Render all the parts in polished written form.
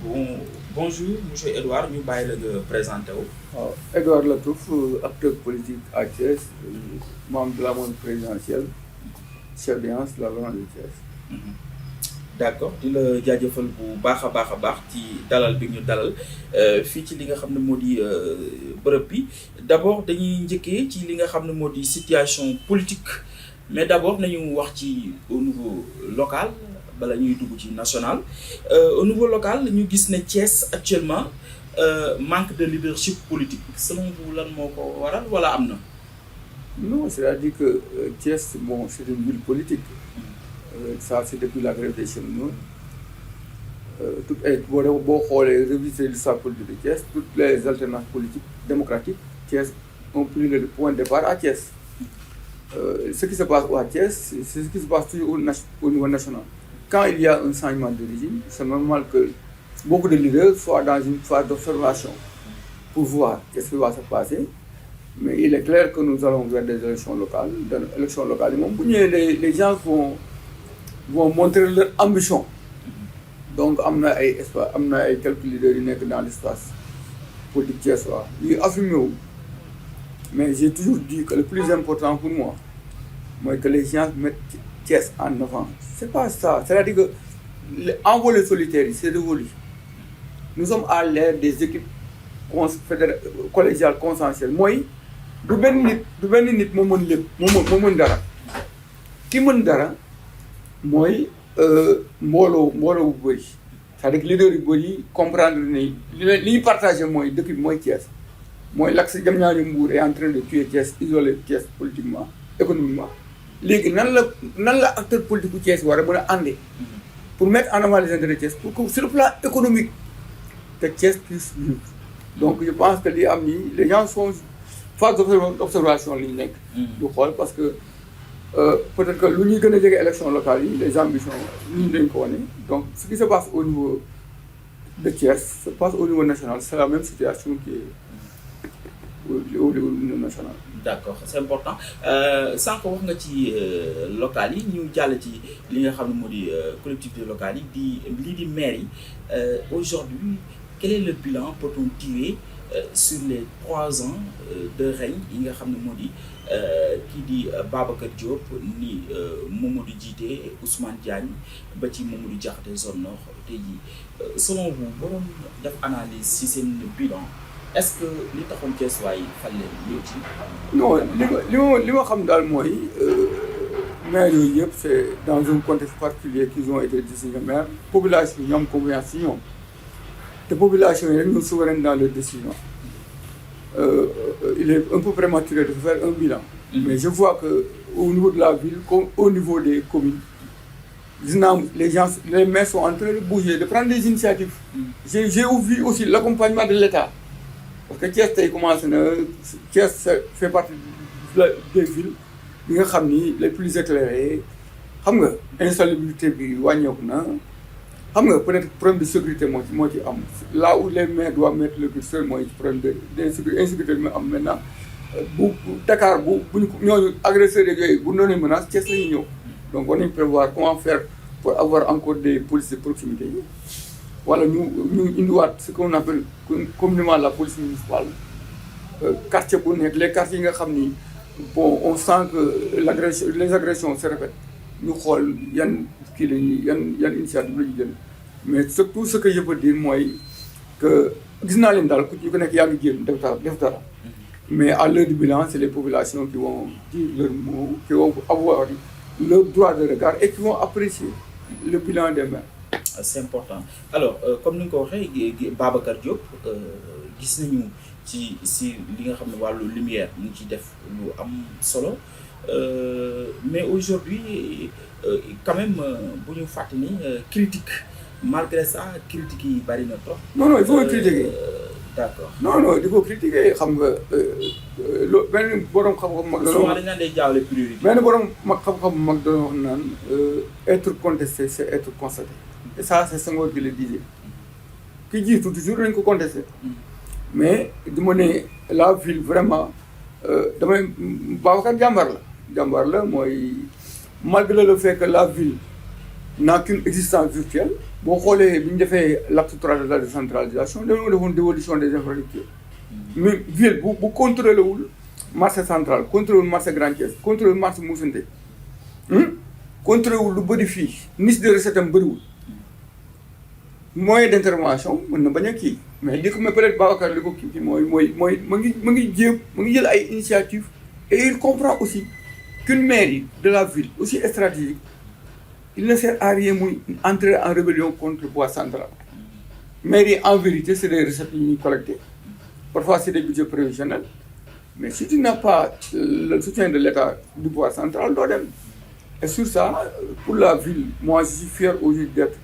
Bon, bonjour monsieur Edouard ñu bàyyi la nga présenté wu. waaw Edouard Latouf acteur politique à Thiès membre de la mouvance présidentielle chef d'alliance de la Valence de Thiès. D'accord di la jaajëfal bu baax a baax ci dalal bi ñu dalal fii ci li nga xam ne moo di bërëb bi d'abord dañuy njëkkee ci li nga xam ne moo di situation politique mais d'abord nañu wax ci au niveau local bala ñuy dugg ci national au niveau local ñu gis ne Thiès actuellement manque de leadership politique selon vous lan moo ko waral wala am na. Non, c'est-à-dire que Thiès, bon, c'est une ville politique. Ça, c'est depuis la grève des cheminots. Boo xoolee revisiter l'histoire politique de Thiès, toutes les alternances politiques démocratiques, Thiès ont pris le point de départ à Thiès. Ce qui se passe à Thiès, c'est ce qui se passe toujours au niveau national. Quand il y a un changement de régime, c'est normal que beaucoup de leaders soient dans une phase d'observation pour voir qu'est-ce qui va se passer. Mais il est clair que nous allons vers des élections locales. Dans les élections locales, les gens vont montrer leur ambition. Donc, il y a quelques leaders qui sont dans l'espace politique thiessois. Ils affirment. Mais j'ai toujours dit que le plus important pour moi, c'est que les gens mettent Thiès en avant. C'est pas ça. C'est-à-dire que l'envolée solitaire, c'est révolu. Nous sommes à l'ère des équipes collégiales consensuelles. Moi, du benn nit moo mën lépp moo mën dara ki mën dara mooy mbooloo bu bëri c'est-à-dire que leader yu bëri comprendre ne li ñu partagé mooy dëkk bi mooy Thiès mooy l'axe Diamniadio Mbour est en train de tuer Thiès isoler Thiès politiquement économiquement léegi nan la acteur politique bu Thiès war a mën a àndee pour mettre en avant les intérêts de Thiès pour que sur le plan économique que Thiès puisse vivre. Donc je pense que li am nii les gens sont phase d'observation li ñu nekk du xool parce que peut-être que lu ñuy gën a jege élection locale yi les ambitions ñu dañ ko wane donc ce qui se passe au niveau de Thiès se passe au niveau national c'est la même situation qui est au niveau national. D'accord c'est important sànq wax nga ci locales yi ñu jàll ci li nga xam ne moo di collectivités locales yi lii di maire yi aujourd'hui quel est le bilan peut-on tirer sur les 3 ans de règne yi nga xam ne moo di kii di Babacar Diop ni Mamadou Djité Ousmane Diagne ba ci Mamadou Diakhaté zone nord tey jii selon vous borom def analyse ci seen bilan est-ce que li taxoon Thiès waay fal leen ñëw ci. non li ma xam daal mooy maire yooyu yëpp c'est dans un contexte particulier qu'ils ont été désignés maire population ñoom confiance ci ñoom. Les populations sont souveraines dans leurs décisions. Il est un peu prématuré de faire un bilan. Mais je vois qu'au niveau de la ville, comme au niveau des communes, les maires sont en train de bouger, de prendre des initiatives. J'ai vu aussi l'accompagnement de l'État. Parce que Thiès fait partie des villes les plus éclairées. L'insalubrité xam nga peut-être problème de sécurité moo ci am là où les maires doivent mettre le curseur mooy problème d'insécurité bi am maintenant bu Dakar bu ñooñu agresseurs yooyu bu noonu menace Thiès la ñuy ñëw donc on nañ prévoir comment faire pour avoir encore des polices de proximité yi wala ñu indiwaat ce qu'on appelle communément la police municipale quartier bu nekk les quartiers yi nga xam ni bon on sent que les agressions se répètent ñu xool yan kii la ñuy yan initiative la ñuy jël mais surtout ce que je peux dire mooy que gis naa leen daal ku ci nekk yaa ngi jéem def dara mais à l'heure du bilan c'est les populations qui vont dire leur mot qui vont avoir leur droit de regard et qui vont apprécier le bilan des maires. C'est important alors comme ni nga ko waxee Babacar Diop gis nañu si li nga xam ne wàllu lumière mu ngi ciy def lu am solo. Mais aujourd'hui quand même bu ñu fàtte ni critique malgré ça critique yi bari na trop. non il faut critiquer. D'accord non il faut critiquer xam nga benn borom xam-xam mag. souvent dañu naan day jaawale priorité. benn borom xam-xam mag doon wax naan être contesté c'est être constaté. Et ça c'est Senghor qui le disait. Ki jiitu toujours dañ ko contesté. Mais du ma ne la ville vraiment damay Babacar jàmbaar la mooy malgré le fait que la ville n'a qu'une existence virtuelle boo xoolee bi ñu defee l'acte 3 de la décentralisation dañoo defoon dévolution des infrastructures mais ville bu contrôlé wul marché central contrôlé wul marché Grand Thiès contrôlé wul marché Moussante contrôlé wul lu bëri fii niche de recette am bëriwul moyen d'intervention mën na bañ a kii mais li ko mais peut-être Babacar li ko kii mooy ma ngi jël ay initiative et il comprend aussi qu'une mairie de la ville aussi stratégique il ne sert à rien muy entrer en rébellion contre le pouvoir central mairie en vérité c'est des recettes yu ñuy collecté parfois c'est des budgets prévisionnels mais si tu n'as pas le soutien de l'État du pouvoir central doo dem et sur ça pour la ville moi je suis fier aujourd'hui d'être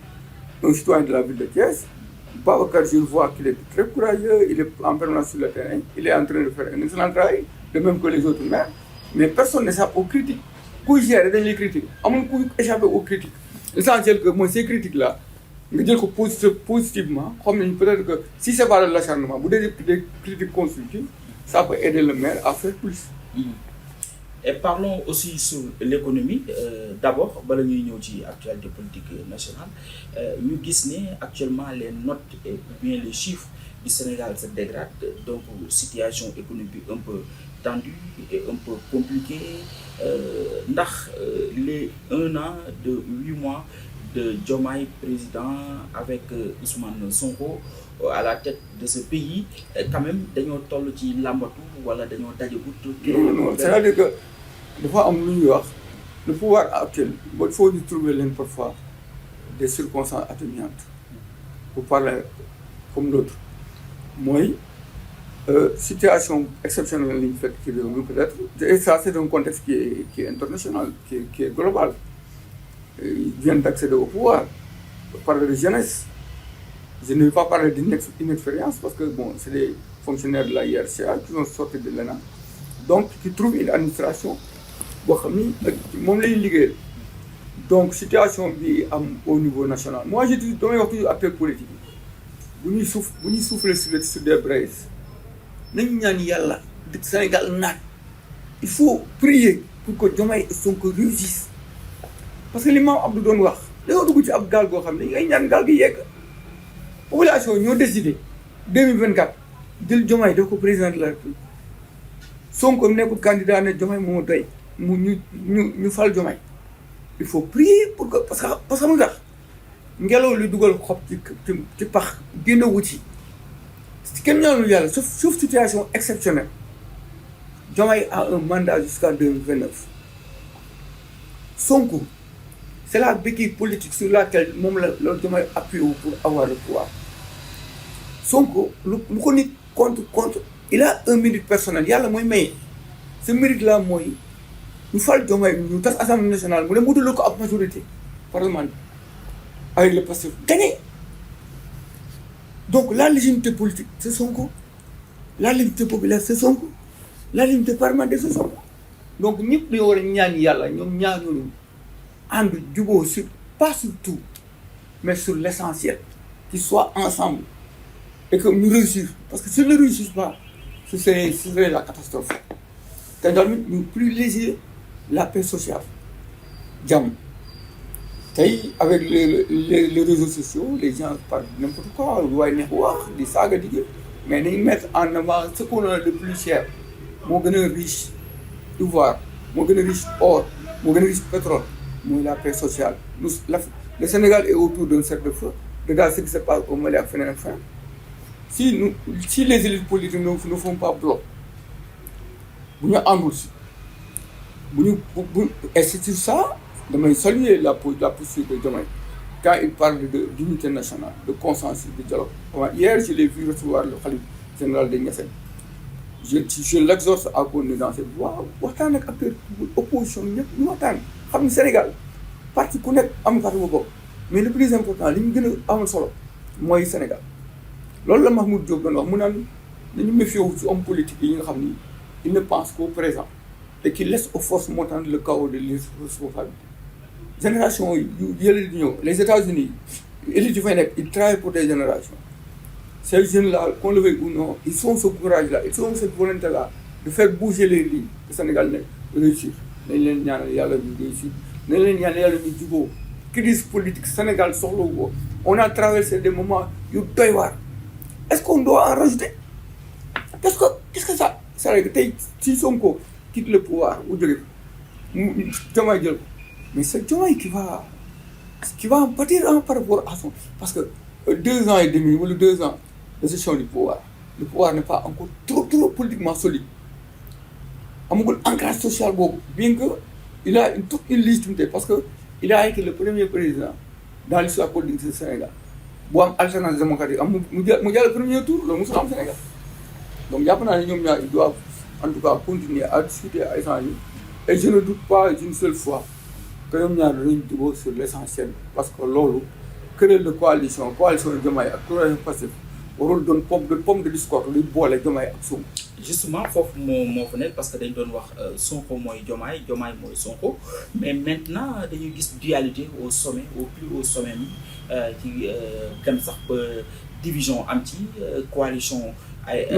un citoyen de la ville de Thiès. Babacar, je le vois qu'il est très courageux, il est en permanence sur le terrain, il est en train de faire un excellent travail, de même que les autres maires. Mais personne n'échappe aux critiques. Qui gère dans les critiques, à mon coup échapper aux critiques. L'essentiel que moi, ces critiques-là, je dis que positivement, comme peut-être que si c'est pas de l'acharnement, vous avez des critiques constructives, ça peut aider le maire à faire plus. Et parlons aussi sur l'économie. D'abord, bala ñuy ñëw ci actualité politique nationale, ñu gis ne actuellement les notes et bien les chiffres du Sénégal se dégradent, donc situation économique un peu tendue et un peu compliquée. Ndax les 1 an de 8 mois de Diomaye président avec Ousmane Sonko à la tête de ce pays, quand même dañoo toll ci làmbatu wala dañoo dajagut. Non, c'est-à-dire que dafa am lu ñuy wax le pouvoir actuel il faut ñu trouver leen parfois des circonstances atténuantes pour parler comme l'autre mooy situation exceptionnelle li ñu fekk ci réew mi peut-être et ça c'est un contexte qui est international qui est global ils viennent d'accéder au pouvoir parler de jeunesse je ne vais pas parler d'inexpérience parce que bon c'est des fonctionnaires de la IRCA qui sont sortis de l'ENA donc qui trouvent une administration boo xam ni moom la ñuy liggéeyal donc situation bi am au niveau national moi je dis damay wax toujours acteurs politiques bu ñuy souffler sur des braises nañu ñaan yàlla dëkk Sénégal naat il faut prier pour que Diomaye Sonko réussisse parce que li maam Abdou doon wax dañoo dugg ci ab gaal goo xam ne ngay ñaan gaal gi yegg population ñoo décidé 2024 jël Diomaye def ko président de la République Sonko nekkul candidat ne Diomaye moo doy mu ñu fal Diomaye il faut prier pour que parce que mu tax ngelaw li dugal xob ci pax génn wu ci kenn ñaanul yàlla sauf situation exceptionnelle Diomaye a un mandat jusqu'en 2029 Sonko c'est la béquille politique sur laquelle moom la Diomaye appuyé pour avoir le pouvoir Sonko lu ko nit contre il a un mérite personnel yàlla mooy maye ce mérite là mooy ñu fal Diomaye ñu tas assemblée nationale mu dem wutal ko ab majorité parlementaire avec le Pastef gagné donc la légitimité politique c'est Sonko la légitimité populaire c'est Sonko la légitimité parlementaire c'est Sonko donc ñëpp dañoo war a ñaan yàlla ñoom ñaar ñooñu ànd jubóo sur pas sur tout mais sur l'essentiel qu'ils soient ensemble et que ñu réussir parce que s'ils ne réussissent pas ce serait la catastrophe te tamit ñu privilégier la paix sociale jàmm tey avec les réseaux sociaux les gens parlent n'importe quoi lu waay neex wax di saaga di mais nañu mettre en avant ce qu'on a de plus cher moo gën a riche ivoire moo gën a riche or moo gën a riche pétrole mooy la paix sociale le Sénégal est autour d'un cercle de feu regarde ce qui se passe au Mali ak feneen ak feneen si les élites politiques ne font pas bloc bu ñu àndul si bu et c'est sur ça damay saluer la posture de Diomaye quand il parle d'unité nationale de consensus de dialogue hier je l'ai vu recevoir le khalife général de Niassène je l'exhorte à continuer dans cette voie waxtaan ak acteur opposition ñëpp ñu waxtaan xam ni Sénégal parti ku nekk am parti bu bopp mais le plus important li ñu gën a amal solo mooy Sénégal loolu la Mahmoud Diop doon wax mu naan nañu méfier wu ci homme politique yi nga xam ni il ne pense qu'au présent et qui laisse aux forces montantes le chaos de l'irresponsabilité génération yu yële di ñëw les États-Unis élite yu fay nekk ils travaillent pour des générations ces jeunes-là qu'on le veuille ou non ils ont ce courage-là ils ont cette volonté-là de faire bouger les lignes le Sénégal ne réussir nañ leen ñaanal yàlla ñu réussir nañ leen ñaanal yàlla ñu jubóo crise politique Sénégal soxlawu ko on a traversé des moments yu doy waar. Est-ce qu'on doit en rajouter? Qu'est-ce que ça veut dire tey si Sonko quitte le pouvoir ou jóge mu Diomaye jël ko mais c'est Diomaye qui va en pâtir par rapport à son parce que 2 ans et demi wala 2 ans de gestion du pouvoir le pouvoir n'est pas encore trop politiquement solide amagul ancrage social boobu bien que il a toute une légitimité parce que il a été le premier président dans l'histoire politique du Sénégal bu am alternance démocratique am mu jàll premier tour loolu mosul am Sénégal donc jàpp naa ne ñoom ñaar ils doivent en tout cas continuer à discuter à échanger et je ne doute pas d'une seule fois que ñoom ñaar dinañ jubóo sur l'essentiel parce que loolu querelle de coalition de Diomaye ak coalition Pastef warul doon pomme de discorde luy boole Diomaye ak Sonko. justement foofu moo fa nekk parce que dañ doon wax Sonko mooy Diomaye mooy Sonko mais maintenant dañuy gis dualité au sommet au plus haut sommet mi ci dem sax ba division am ci coalition ay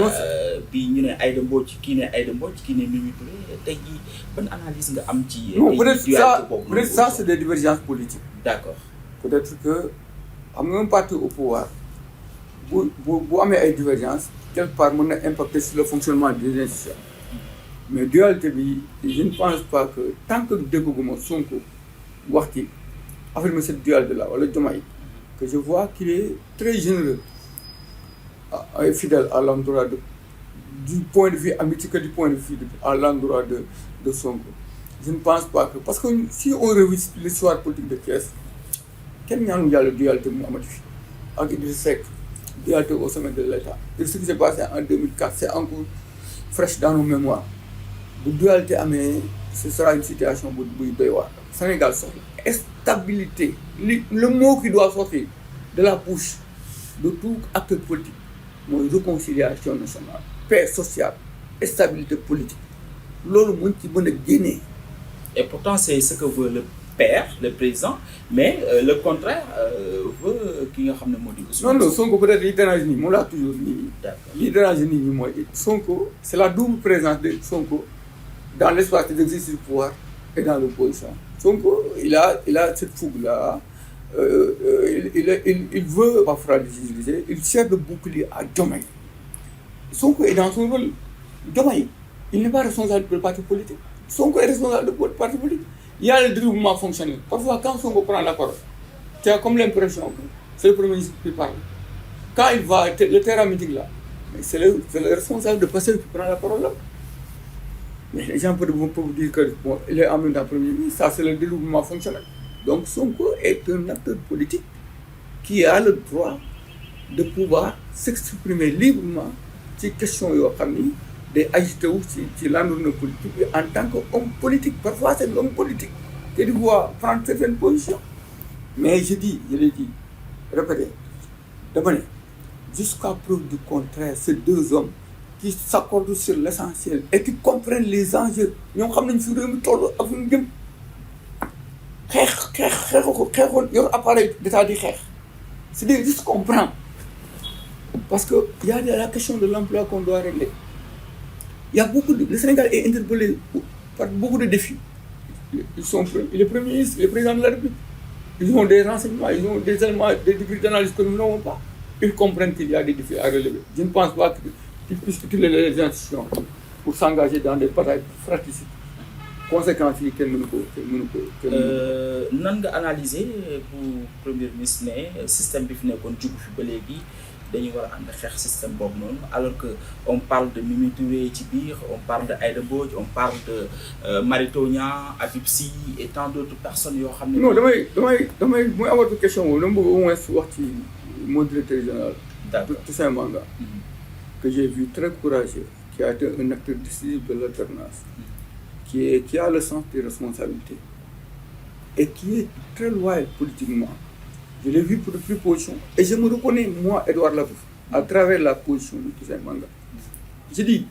bi ñu ne Aïda Mbodj kii ne Aïda Mbodj kii ne Mimi Touré tey jii ban analyse nga am ci. non peut-être ça c'est des divergences politiques. d'accord peut-être que xam nga un parti au pouvoir bu amee ay divergences quelque part mën na impacter sur le fonctionnement des institutions mais dualité bi je ne pense pas que tant que dégguma Sonko wax ci affirmer cette dualité là wala Diomaye que je vois qu'il est très généreux et fidèle à l'endroit du point de vue amitié que du point de vue à l'endroit de Sonko. Je ne pense pas que parce que si on revisite l'histoire politique de Thiès kenn ñaanu yàlla dualité mu amati fi ak Idrissa Seck dualité au sommet de l'État et ce qui s'est passé en 2004 c'est encore fraîche dans nos mémoires bu dualité amee ce sera une situation buy doy waar. Sénégal soxla stabilité le mot qui doit sortir de la bouche de tout acteur politique mooy réconciliation nationale paix sociale stabilité politique loolu mën ci mën a génnee. Et pourtant c'est ce que veut le père le président mais le contraire veut ki nga xam ne moo di. non Sonko peut-être li dérange nii moom laa toujours nii. li dérange nit ñi mooy Sonko c'est la double présence de Sonko dans l'espace d'exercice du pouvoir et dans l'opposition. Sonko il a cette fougue là. Il veut pas fragiliser, il sert de bouclier à Diomaye. Sonko est dans son rôle. Diomaye, il n'est pas responsable du parti politique. Sonko est responsable du parti politique. Il y a le développement fonctionnel. Parfois, quand Sonko prend la parole, tu as comme l'impression que c'est le premier ministre qui parle. Quand il va, le terrain mythique là, mais c'est le responsable de passer qui prend la parole là. Mais les gens peuvent vous dire qu'il est en même temps premier ministre, ça c'est le développement fonctionnel. Donc Sonko est un acteur politique qui a le droit de pouvoir s'exprimer librement ci question yoo xam ni day agité wu ci l'environnement politique bi en tant qu'homme politique. Parfois c'est l'homme politique qui doit prendre certaines positions. Mais je l'ai dit, répétez, dama ne jusqu'à preuve du contraire, ces deux hommes qui s'accordent sur l'essentiel et qui comprennent les enjeux ñoom xam nañ fi réew mi toll ak fi mu jëm. xeexoon yor appareil d'état di xeex c'est-à-dire juste comprendre parce que y a la question de l'emploi qu'on doit régler. Il y a le Sénégal est interpellé par beaucoup de défis. Il est premier ministre, le président de la République. Ils ont des renseignements, ils ont des éléments, des degrés d'analyse que nous n'avons pas. Ils comprennent qu'il y a des défis à relever. Je ne pense pas qu'ils puissent utiliser les institutions pour s'engager dans des batailles fratricides. Conséquences yi kenn mënu ko nan nga analyser bu premier ministre ne système bi fi nekkoon jugu fi ba léegi dañuy war a ànd xeex système boobu noonu alors que on parle de Mimi Touré ci biir on parle de Aïda Mbodj on parle de Mary Teuw Niane Habib Sy et tant d'autres personnes yoo xam ne. non damay muy amatu question boobu dama bëgg au moins wax ci mon directeur général. d'accord Toussaint Manga. Que j'ai vu très courageux, qui a été un acteur décisif de l'alternance. Qui a le sens des responsabilités et qui est très loyal politiquement. Je l'ai vu pour de plus position et je me reconnais, moi, Edouard Lavouf, à travers la position de Toussaint Manga. Je dis,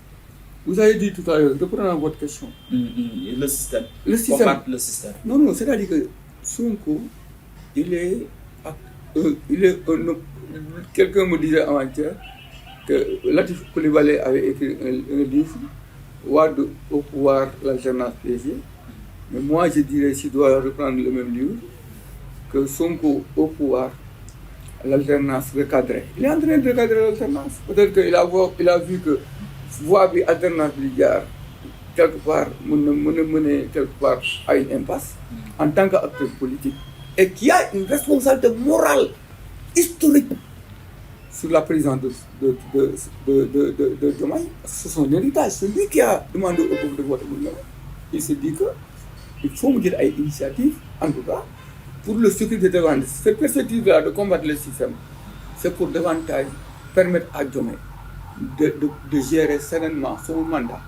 vous avez dit tout à l'heure, reprenant votre question. Le système. Combattre le système. Non, c'est-à-dire que Sonko, il est quelqu'un me disait avant-hier que Latif Coulibaly avait écrit un livre, Wade au pouvoir, l'alternance piégée. Mais moi, je dirais, si je dois reprendre le même livre, que Sonko au pouvoir, l'alternance recadrée. Il est en train de recadrer l'alternance. Peut-être qu'il a vu que voie bi alternance bi jaar quelque part mën na mener quelque part à une impasse en tant qu'acteur politique et qui a une responsabilité morale historique sur la présidence de Diomaye. C'est son héritage, c'est lui qui a demandé au peuple de voter pour Diomaye. Il s'est dit que il faut me dire à une initiative, en tout cas, pour le sécurité de davantage. Cette perspective-là de combattre le système, c'est pour davantage permettre à Diomaye de gérer sereinement son mandat,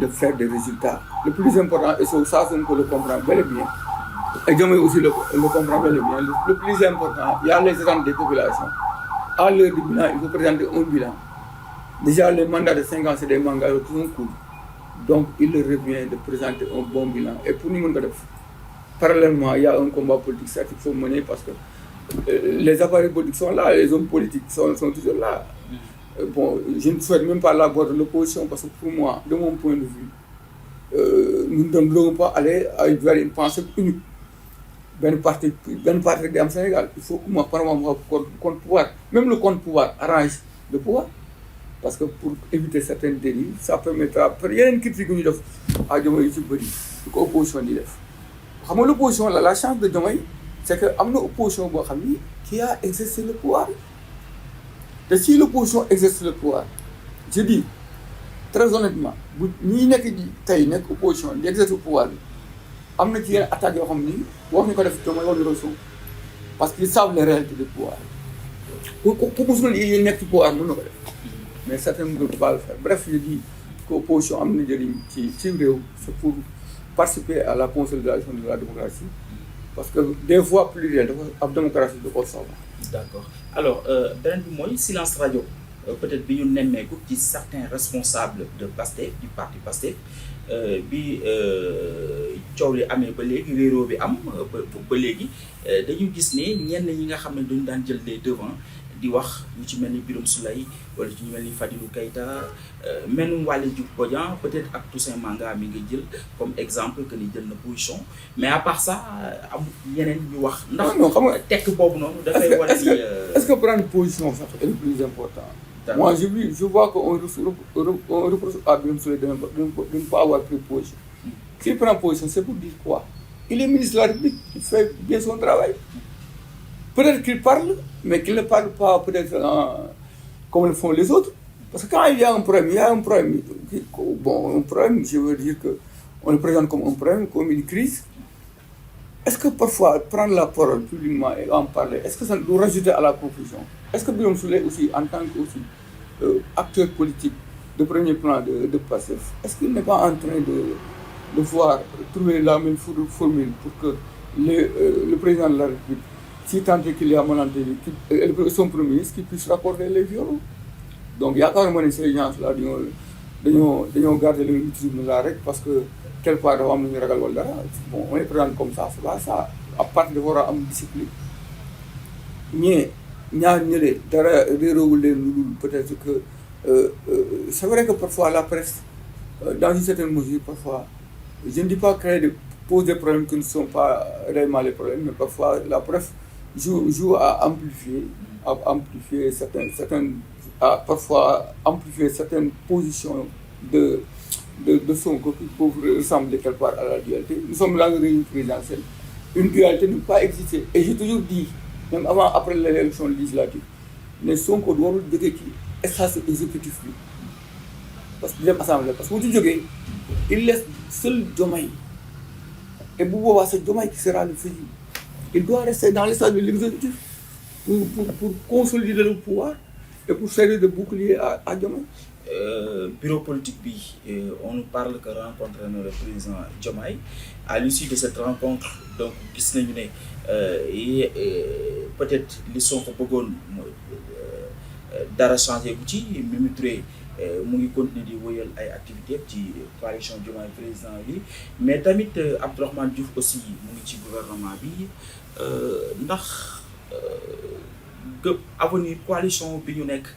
de faire des résultats. Le plus important, et ça, on peut le comprendre bel et bien, et Diomaye aussi le comprend bel et bien, le plus important, il y a les attentes des populations. À l'heure du bilan, il faut présenter un bilan. Déjà, les mandats de 5 ans, c'est des mandats qui sont courts. Donc, il leur revient de présenter un bon bilan. Et pour nous, parallèlement, il y a un combat politique certes qu'il faut mener parce que les appareils politiques sont là, les hommes politiques sont toujours là. Bon, je ne souhaite même pas la voix de l'opposition parce que pour moi, de mon point de vue, nous ne devons pas aller vers une pensée unique. Ben parti en Sénégal, il faut que moi, par exemple, compte pouvoir, même le compte pouvoir arrange le pouvoir. Parce que pour éviter certaines dérives, ça permettra. Il y a une critique à Diomaye ci bëri lu ko opposition di def xam nga l'opposition la chance de Diomaye c'est que am na opposition boo xam ni qui a exercé le pouvoir te si l'opposition exerce le pouvoir je dis très honnêtement bu ñi nekk di tey nekk opposition di exercer le pouvoir bi am na ci yenn attaques yoo xam ni wax ñu ko def Diomaye wala Rosso parce qu'ils savent les réalités du pouvoir ku mosul yi nekk ci pouvoir mën na ko def. Mais certains ne peuvent pas le faire. Bref, je dis que l'opposition c'est pour participer à la consolidation de la démocratie. Parce que des fois, plus réel, la démocratie de quoi ça va. D'accord. Alors, beneen bi silence radio peut-être bi ñu nemmeeku ci certains responsables de PASTEF du parti PASTEF bi coow li amee ba léegi réeroo bi am ba léegi dañu gis ne ñenn ñi nga xam ne dañu daan jël les devants di wax ñu ci mel ni Birame Souleye wala ci ñu mel ni Fadilou Keïta même Waly Diouf Bodian peut-être ak Toussaint Manga mi nga jël comme exemple que ni jël na position mais à part ça am yeneen ñu wax. ndax xam nga tekk boobu noonu dafay war a ni est-ce que prendre position sax est le plus important. Moi je vois qu'on reproche à Birame Souleye de ne pas avoir pris position. S'il prend position, c'est pour dire quoi? Il est ministre de la République, il fait bien son travail. Peut-être qu'il parle, mais qu'il ne parle pas peut-être comme le font les autres. Parce que quand il y a un problème, Bon, un problème, je veux dire qu'on le présente comme un problème, comme une crise. Est-ce que parfois, prendre la parole publiquement et en parler, est-ce que ça doit rajouter à la confusion? Est-ce que Birame Souleye aussi, en tant qu'acteur politique de premier plan de PASTEF, est-ce qu'il n'est pas en train de voir trouver la même formule pour que le président de la République, si tant est qu'il y a son premier ministre, qu'il puisse raccorder les violons? Donc, il y a quand même ces gens-là qui ont gardé le rythme là parce que quelque part, on est présent comme ça, c'est pas ça. À part de voir une discipline. Peut-être que c'est vrai que parfois la presse, dans une certaine mesure, parfois, je ne dis pas qu'elle pose des problèmes qui ne sont pas réellement les problèmes, mais parfois la presse joue à amplifier certaines positions de son qui peuvent ressembler quelque part à la dualité. Nous sommes dans une présidentielle. Une dualité ne peut pas exister. Et j'ai toujours dit, même après l'élection législative, mais Sonko doit dire qu'il est exécutif. Parce qu'il est assemblée. Parce que il laisse seul Diomaye. Et Bouba, c'est Diomaye qui sera le fusil. Il doit rester dans l'état de l'exécutif pour consolider le pouvoir et pour servir de bouclier à Diomaye. Bureau politique, on nous parle que rencontrer le président Diomaye. À l'issue de cette rencontre, donc, peut-être les sons qu'on peut dara changer ci Mimi Touré mu ngi continuer di wëyal ay activités ci coalition Diomaye président bi mais tamit Abdourahmane Diouf aussi mu ngi ci gouvernement bi ndax avenir coalition bi ñu nekk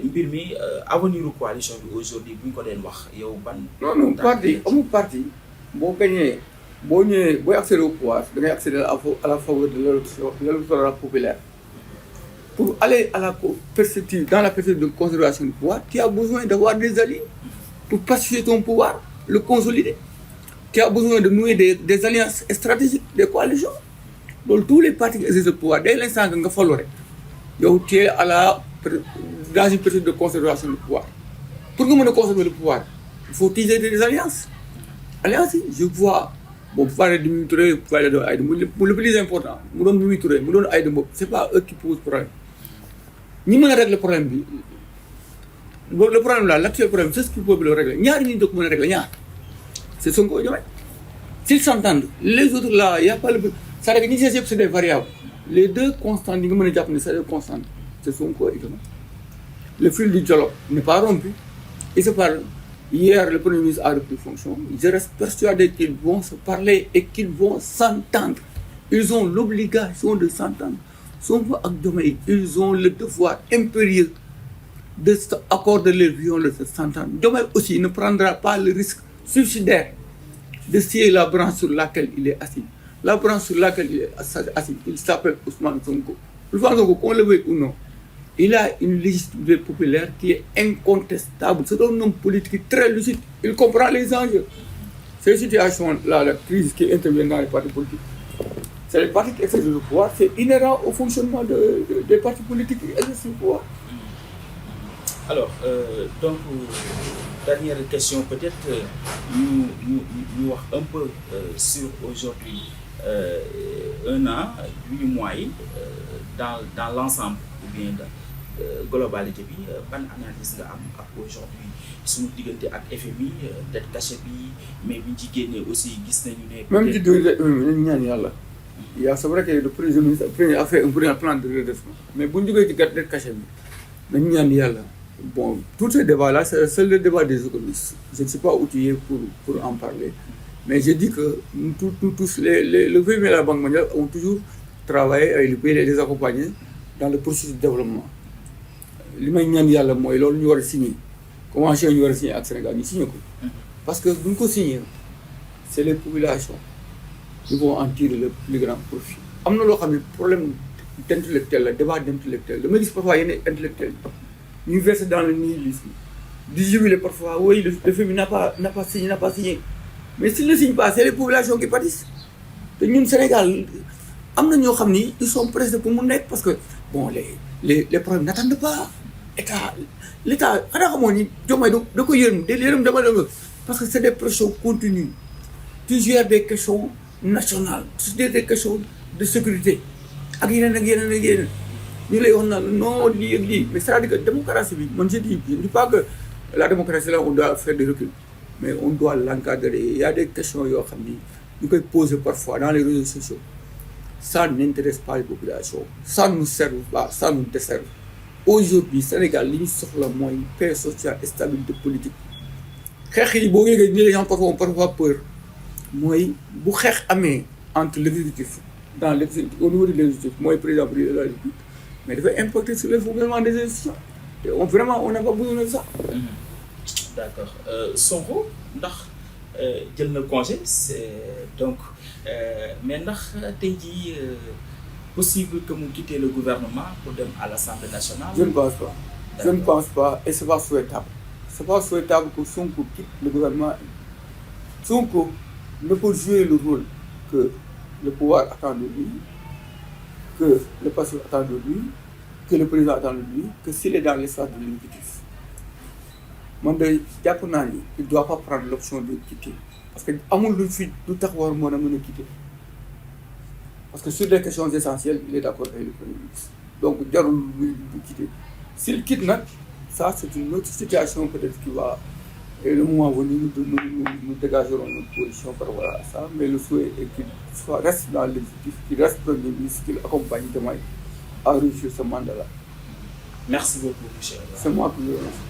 mbir mi avenir coalition bi aujourd'hui bu ñu ko den wax yow ban. non parti boo gagné boo accéder au pouvoir da ngay accéder à la faveur de l'électorat populaire. pour aller à la perspective, dans la perspective de conservation du pouvoir, tu as besoin d'avoir des alliés pour pacifier ton pouvoir, le consolider. Tu as besoin de nouer des alliances stratégiques, des coalitions. Donc tous les partis qui exercent le pouvoir, dès l'instant que tu tu es dans une période de conservation du pouvoir. Pour que nous conserver le pouvoir, il faut utiliser des alliances. Alliances, je vois, bon, pour parler de Mimi Touré, pour parler de Aïda, le plus important, Mimi Touré, Aïda, ce n'est pas eux qui posent le problème. Nous avons réglé le problème. Le problème là, l'actuel problème, c'est ce qu'ils peuvent le régler. Nous avons réglé. C'est son côté. S'ils s'entendent, les autres là, il n'y a pas le. Ça veut dire que c'est des variables. Les deux constantes, c'est des constantes. C'est son côté. Le fil du dialogue n'est pas rompu. Ils se parlent. Hier, le Premier ministre a repris fonction. Je reste persuadé qu'ils vont se parler et qu'ils vont s'entendre. Ils ont l'obligation de s'entendre. Ils ont le devoir impérieux de s'accorder les visions de s'entendre. Demain aussi ne prendra pas le risque suicidaire de scier la branche sur laquelle il est assis. La branche sur laquelle il est assis, il s'appelle Ousmane Sonko. Ousmane Sonko, qu'on le veuille ou non, il a une légitimité populaire qui est incontestable. C'est un homme politique très lucide. Il comprend les enjeux. Ces situations-là, la crise qui intervient dans les partis politiques, c'est les partis qui exercent le pouvoir, c'est inhérent au fonctionnement des partis politiques qui exercent le pouvoir. Alors, donc, dernière question peut-être, nous voir un peu sur aujourd'hui 1 an, 8 mois, dans l'ensemble, ou bien globalité, ban analyse nga am ak aujourd'hui suñu diggante ak FMI dette cachée bi mais bi ci génnee aussi gis nañu ne. Même ci nañu ñaan yàlla. C'est vrai que le président ministre a fait un premier plan de redressement mais bu ñu jógee ci dette cachée bi nañu ñaan yàlla. Bon, tous ces débats-là, c'est le débat des économistes. Je ne suis pas outillé pour en parler. Mais je dis que nous tous, le FMI et la Banque mondiale ont toujours travaillé avec le pays et les accompagner dans le processus de développement. Ce que nous avons signé, comment nous avons signé avec le Sénégal, nous signons. Parce que nous avons signé, c'est les populations qui vont en tirer le plus grand profit. Il y a un problème d'intellectuel, le débat d'intellectuel. Le ministre parfois il est intellectuel. Nous versons dans le nihilisme. Disjubilé parfois, oui, le FMI n'a pas signé. Mais s'il ne signe pas, c'est les populations qui pâtissent. Et nous, au Sénégal, ils sont pressés pour mon nez parce que bon, les problèmes n'attendent pas. L'État, parce que c'est des pressions continues. Tu gères des questions nationales, tu gères des questions de sécurité. Nous non, mais c'est-à-dire que la démocratie, je ne dis pas que la démocratie, là, on doit faire des reculs, mais on doit l'encadrer. Il y a des questions que nous pouvons poser parfois dans les réseaux sociaux. Ça n'intéresse pas les populations, ça ne nous sert pas, ça nous dessert. Aujourd'hui, le Sénégal, il sort une paix sociale et stabilité politique. Les gens ont parfois peur. Moi, si entre l'exécutif, au niveau de l'exécutif, moi, le président de la République, mais il va impacter sur le fonctionnement des institutions. Et vraiment, on n'a pas besoin de ça. D'accord. Sonko, jël na congé, donc, mais est-ce possible que vous quittez le gouvernement pour aller à l'Assemblée nationale? Je ne pense pas. Je ne pense pas et ce n'est pas souhaitable. Ce n'est pas souhaitable que Sonko quitte le gouvernement. Sonko ne peut jouer le rôle que le pouvoir attend de lui, que le passé attend de lui, que le président attend de lui, que s'il est dans l'espace de l'exécutif. Il ne doit pas prendre l'option de quitter. Parce que Amoul Lufi, tout à l'heure, moi, je quitter. Parce que sur les questions essentielles, il est d'accord avec le Premier ministre. Donc, il doit quitter. S'il quitte, ça, c'est une autre situation peut-être qui va. Et le moment venu, nous dégagerons notre position par rapport à ça. Mais le souhait est qu'il reste dans l'exécutif, qu'il reste Premier ministre, qu'il accompagne demain à réussir ce mandat-là. Merci beaucoup, M. C'est moi qui le remercie.